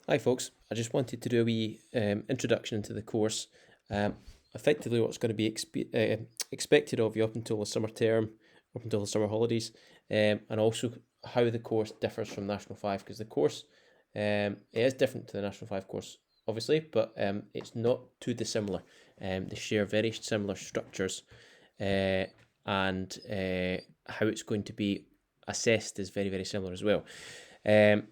Hi folks, I just wanted to do a wee introduction into the course. Um, Effectively what's going to be expected of you up until the summer term, up until the summer holidays, and also how the course differs from National 5, because the course it is different to the National 5 course, obviously, but it's not too dissimilar. They share very similar structures, uh, and how it's going to be assessed is very, very similar as well. Um,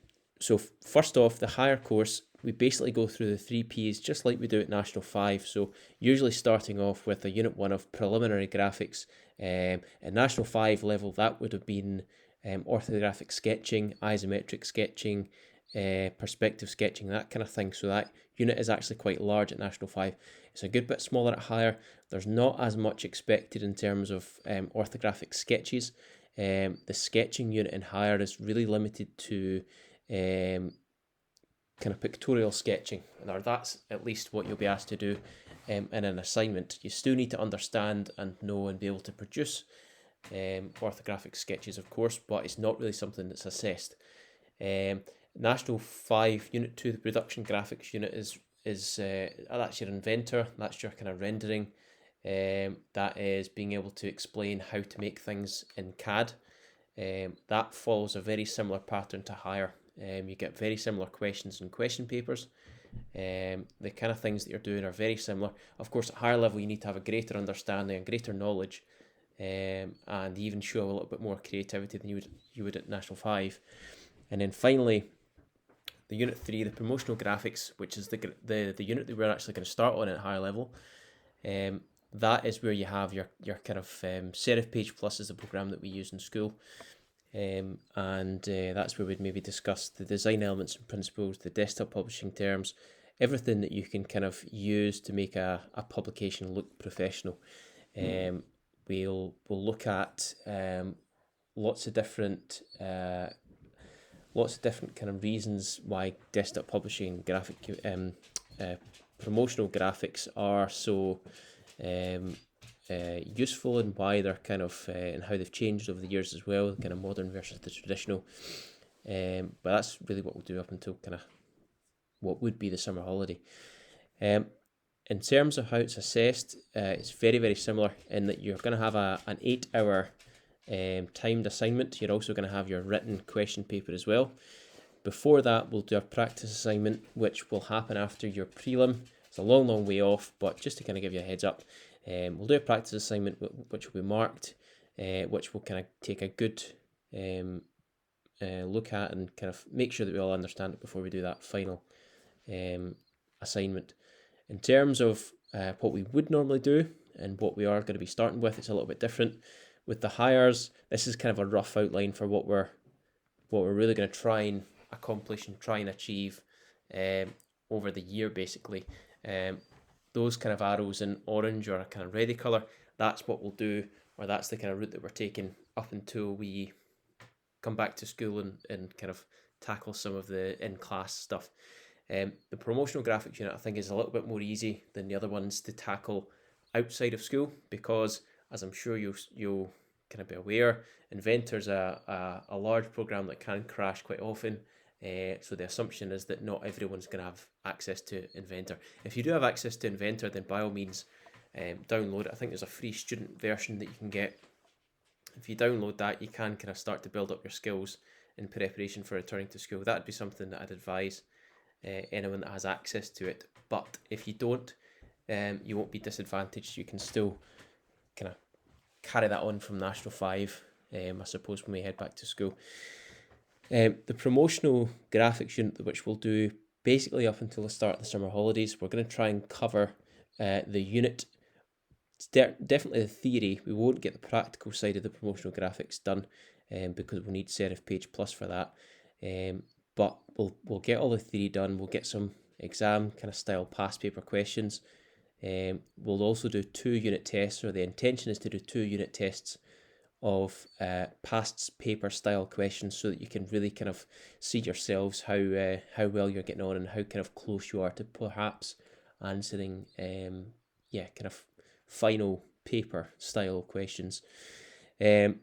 so first off, the higher course, we basically go through the three Ps just like we do at National 5. So usually starting off with a Unit 1 of preliminary graphics. At National 5 level, that would have been orthographic sketching, isometric sketching, perspective sketching, that kind of thing. So that unit is actually quite large at National 5. It's a good bit smaller at higher. There's not as much expected in terms of orthographic sketches. The sketching unit in higher is really limited to kind of pictorial sketching, or that's at least what you'll be asked to do in an assignment. You still need to understand and know and be able to produce orthographic sketches, of course, but it's not really something that's assessed. Um, National 5 Unit 2, the production graphics unit, is that's your inventor, that's your kind of rendering. That is being able to explain how to make things in CAD. That follows a very similar pattern to higher. You get very similar questions and question papers. The kind of things that you're doing are very similar. Of course, at higher level, you need to have a greater understanding and greater knowledge, and even show a little bit more creativity than you would at National 5. And then finally, the Unit 3, the promotional graphics, which is the unit that we're actually going to start on at higher level. That is where you have your kind of Serif Page Plus is the program that we use in school. And that's where we'd maybe discuss the design elements and principles, the desktop publishing terms, everything that you can kind of use to make a publication look professional. We'll look at lots of different kind of reasons why desktop publishing graphic promotional graphics are so useful, and why they're kind of and how they've changed over the years as well, kind of modern versus the traditional. But that's really what we'll do up until kind of what would be the summer holiday. In terms of how it's assessed, it's very, very similar in that you're going to have an 8 hour timed assignment. You're also going to have your written question paper as well. Before that, we'll do a practice assignment, which will happen after your prelim. It's a long, long way off, but just to kind of give you a heads up, we'll do a practice assignment which will be marked, which will kind of take a good look at and kind of make sure that we all understand it before we do that final assignment. In terms of what we would normally do and what we are going to be starting with, it's a little bit different. With the hires, this is kind of a rough outline for what we're really going to try and accomplish and try and achieve over the year, basically. Those kind of arrows in orange or a kind of ready colour, that's what we'll do, or that's the kind of route that we're taking up until we come back to school and kind of tackle some of the in-class stuff. The promotional graphics unit, I think, is a little bit more easy than the other ones to tackle outside of school, because, as I'm sure you'll kind of be aware, Inventor's a large program that can crash quite often. So the assumption is that not everyone's going to have access to Inventor. If you do have access to Inventor, then by all means download it. I think there's a free student version that you can get. If you download that, you can kind of start to build up your skills in preparation for returning to school. That'd be something that I'd advise anyone that has access to it. But if you don't, you won't be disadvantaged. You can still kind of carry that on from National 5, I suppose, when we head back to school. The promotional graphics unit, which we'll do basically up until the start of the summer holidays, we're going to try and cover the unit. It's definitely the theory. We won't get the practical side of the promotional graphics done because we'll need Serif Page Plus for that. But we'll get all the theory done. We'll get some exam kind of style past paper questions. We'll also do 2 unit tests, or the intention is to do 2 unit tests of past paper style questions, so that you can really kind of see yourselves how well you're getting on and how kind of close you are to perhaps answering kind of final paper style questions. And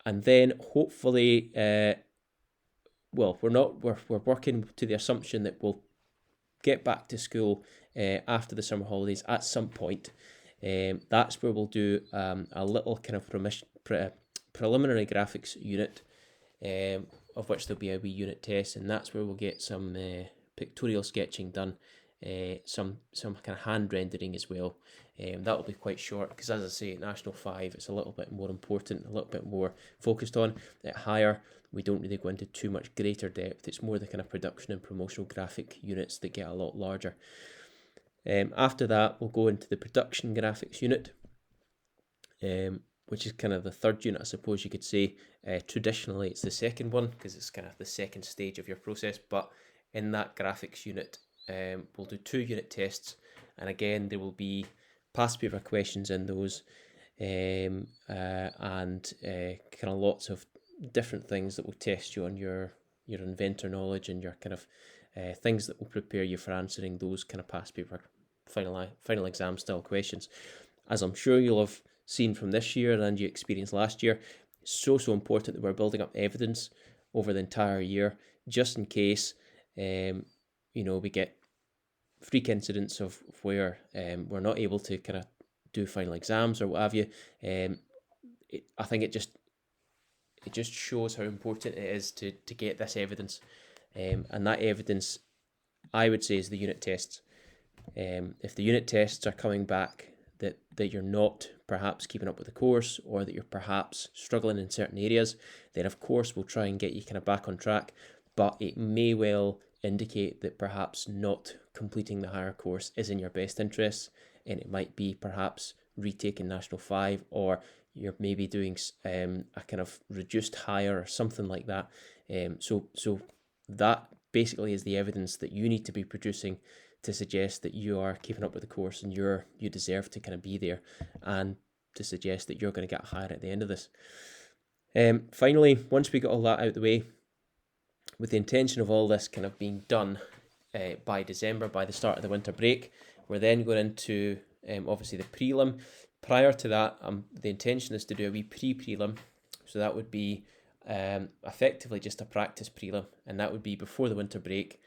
then hopefully well, we're working to the assumption that we'll get back to school after the summer holidays at some point. That's where we'll do a little kind of preliminary graphics unit, of which there'll be a wee unit test, and that's where we'll get some pictorial sketching done, some kind of hand rendering as well. That will be quite short because, as I say, at National 5 it's a little bit more important, a little bit more focused on. At Higher, we don't really go into too much greater depth. It's more the kind of production and promotional graphic units that get a lot larger. After that, we'll go into the production graphics unit, which is kind of the third unit, I suppose you could say. Traditionally, it's the second one because it's kind of the second stage of your process. But in that graphics unit, we'll do 2 unit tests, and again, there will be past paper questions in those, and kind of lots of different things that will test you on your inventor knowledge and your kind of things that will prepare you for answering those kind of past paper final exam style questions. As I'm sure you'll have seen from this year and you experienced last year, it's so important that we're building up evidence over the entire year, just in case we get freak incidents of where we're not able to kind of do final exams or what have you. I think it just shows how important it is to get this evidence, and that evidence, I would say, is the unit tests. If the unit tests are coming back that you're not perhaps keeping up with the course, or that you're perhaps struggling in certain areas, then of course we'll try and get you kind of back on track. But it may well indicate that perhaps not completing the higher course is in your best interests, and it might be perhaps retaking National 5, or you're maybe doing a kind of reduced higher or something like that. So that basically is the evidence that you need to be producing to suggest that you are keeping up with the course and you deserve to kind of be there, and to suggest that you're going to get higher at the end of this. Finally, once we got all that out of the way, with the intention of all this kind of being done by December, by the start of the winter break, we're then going into obviously the prelim. Prior to that, the intention is to do a wee pre-prelim, so that would be effectively just a practice prelim, and that would be before the winter break.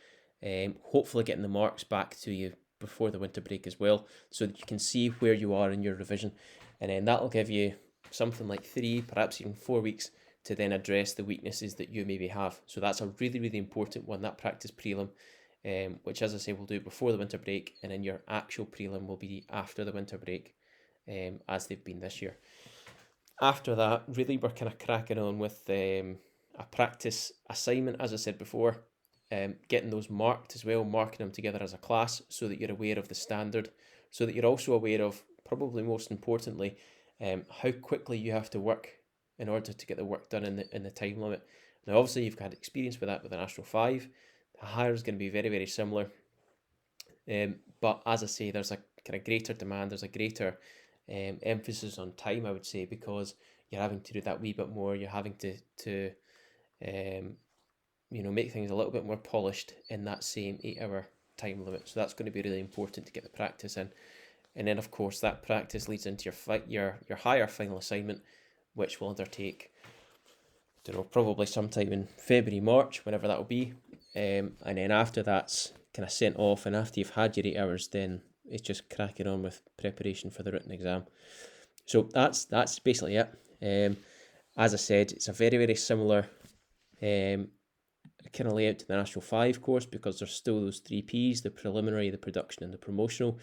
Hopefully getting the marks back to you before the winter break as well, so that you can see where you are in your revision, and then that'll give you something like 3, perhaps even 4 weeks to then address the weaknesses that you maybe have. So that's a really, really important one, that practice prelim, which, as I say, we'll do before the winter break, and then your actual prelim will be after the winter break, as they've been this year. After that, really, we're kind of cracking on with a practice assignment, as I said before, getting those marked as well, marking them together as a class so that you're aware of the standard, so that you're also aware of, probably most importantly, how quickly you have to work in order to get the work done in the time limit. Now, obviously, you've had experience with that with the National 5. The higher is going to be very, very similar. But as I say, there's a kind of greater demand, there's a greater emphasis on time, I would say, because you're having to do that wee bit more, you're having to make things a little bit more polished in that same 8-hour time limit. So that's going to be really important to get the practice in. And then, of course, that practice leads into your higher final assignment, which will undertake, probably sometime in February, March, whenever that will be. And then after that's kind of sent off, and after you've had your 8 hours, then it's just cracking on with preparation for the written exam. So that's basically it. As I said, it's a very, very similar kind of layout to the National 5 course, because there's still those 3 Ps, the preliminary, the production, and the promotional.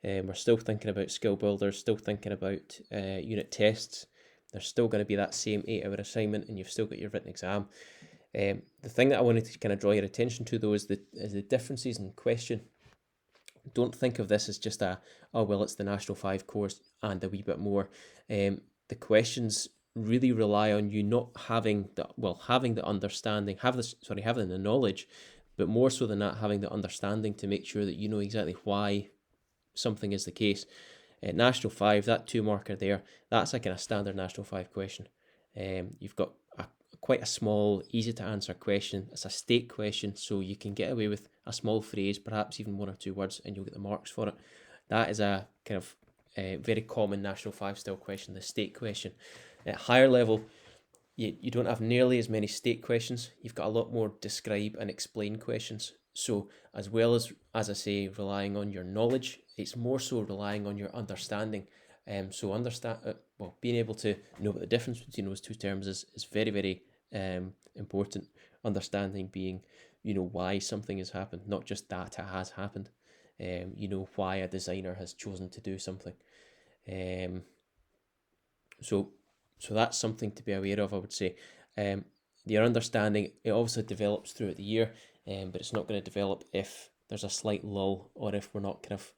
We're still thinking about skill builders, still thinking about unit tests. There's still going to be that same 8-hour assignment, and you've still got your written exam. The thing that I wanted to kind of draw your attention to, though, is the differences in question. Don't think of this as just it's the National 5 course and a wee bit more. The questions really rely on you not having the understanding, having the knowledge, but more so than that, having the understanding to make sure that you know exactly why something is the case. National 5, that 2-marker there, that's a kind of standard National 5 question. You've got quite a small, easy to answer question. It's a state question, so you can get away with a small phrase, perhaps even 1 or 2 words, and you'll get the marks for it. That is a kind of very common National 5 style question, the state question. At higher level, you don't have nearly as many state questions. You've got a lot more describe and explain questions. So as well as I say, relying on your knowledge, it's more so relying on your understanding. So being able to know what the difference between those two terms is very, very important. Understanding being, why something has happened, not just that it has happened. Why a designer has chosen to do something. So that's something to be aware of, I would say. Your understanding, it obviously develops throughout the year, but it's not going to develop if there's a slight lull or if we're not kind of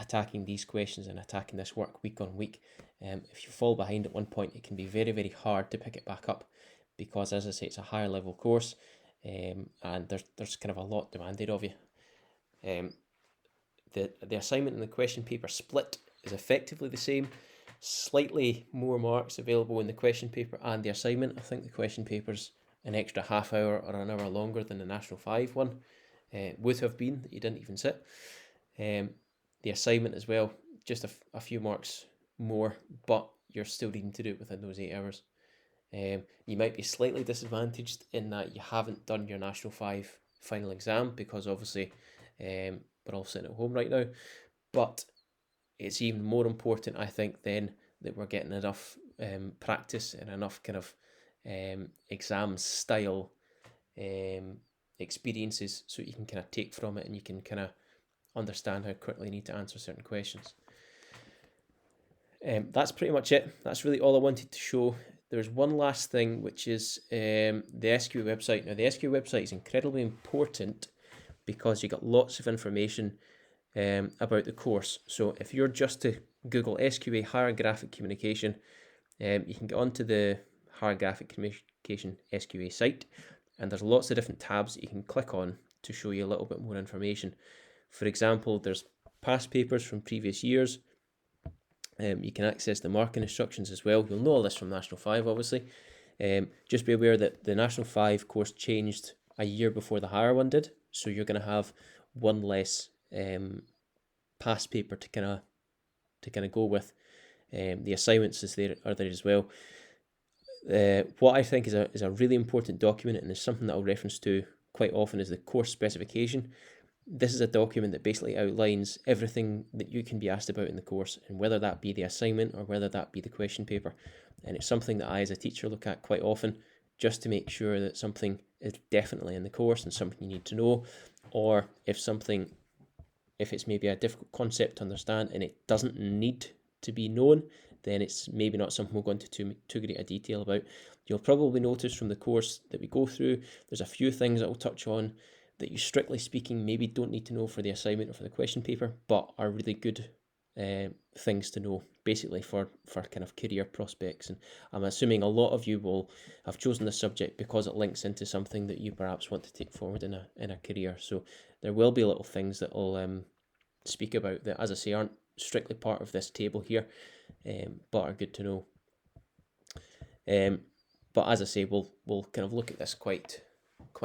attacking these questions and attacking this work week on week. If you fall behind at one point, it can be very, very hard to pick it back up because, as I say, it's a higher level course, and there's kind of a lot demanded of you. The assignment and the question paper split is effectively the same. Slightly more marks available in the question paper and the assignment. I think the question paper's an extra half hour or an hour longer than the National 5 one would have been that you didn't even sit. The assignment as well, just a few marks more, but you're still needing to do it within those 8 hours. You might be slightly disadvantaged in that you haven't done your National 5 final exam because obviously we're all sitting at home right now, but it's even more important, I think, then that we're getting enough practice and enough kind of exam style experiences so you can kind of take from it and you can kind of understand how quickly you need to answer certain questions. That's pretty much it. That's really all I wanted to show. There's one last thing, which is the SQA website. Now, the SQA website is incredibly important because you got lots of information about the course. So if you're just to Google SQA Higher Graphic Communication, you can get onto the Higher Graphic Communication SQA site, and there's lots of different tabs that you can click on to show you a little bit more information. For example, there's past papers from previous years. You can access the marking instructions as well. You'll know all this from National 5, obviously. Just be aware that the National 5 course changed a year before the higher one did, so you're going to have one less past paper to kind of go with. The assignments are there as well. What I think is a really important document, and is something that I'll reference to quite often, is the course specification. This is a document that basically outlines everything that you can be asked about in the course, and whether that be the assignment or whether that be the question paper. And it's something that I, as a teacher, look at quite often, just to make sure that something is definitely in the course and something you need to know, or if it's maybe a difficult concept to understand and it doesn't need to be known, then it's maybe not something we'll go into too great a detail about. You'll probably notice from the course that we go through, there's a few things that I'll touch on that you, strictly speaking, maybe don't need to know for the assignment or for the question paper, but are really good things to know, basically for kind of career prospects. And I'm assuming a lot of you will have chosen this subject because it links into something that you perhaps want to take forward in a career. So there will be little things that I'll speak about that, as I say, aren't strictly part of this table here, but are good to know. But as I say, we'll kind of look at this quite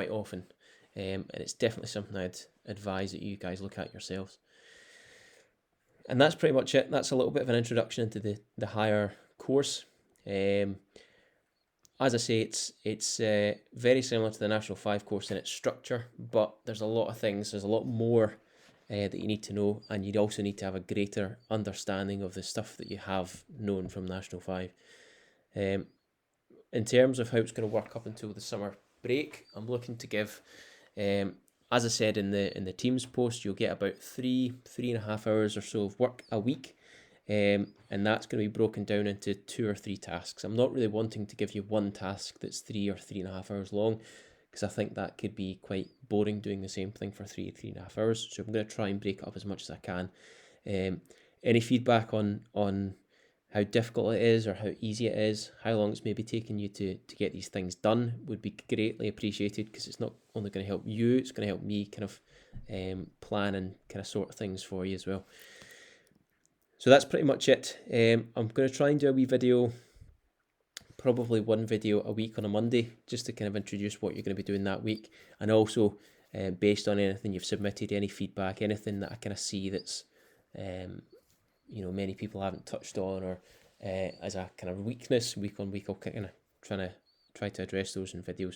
often. And it's definitely something I'd advise that you guys look at yourselves. And that's pretty much it. That's a little bit of an introduction into the higher course. As I say, it's very similar to the National 5 course in its structure, but there's a lot of things, there's a lot more that you need to know, and you'd also need to have a greater understanding of the stuff that you have known from National 5. In terms of how it's going to work up until the summer break, I'm looking to give, as I said in the Teams post, you'll get about 3.5 hours or so of work a week, and that's going to be broken down into 2 or 3 tasks. I'm not really wanting to give you one task that's 3 or 3.5 hours long, because I think that could be quite boring doing the same thing for 3.5 hours. So I'm going to try and break it up as much as I can. Any feedback on how difficult it is or how easy it is, how long it's maybe taking you to get these things done would be greatly appreciated, because it's not only going to help you, it's going to help me kind of plan and kind of sort things for you as well. So that's pretty much it. I'm going to try and do a wee video, probably one video a week on a Monday, just to kind of introduce what you're going to be doing that week, and also based on anything you've submitted, any feedback, anything that I kind of see that's many people haven't touched on, or as a kind of weakness, week on week I'll kind of try to address those in videos.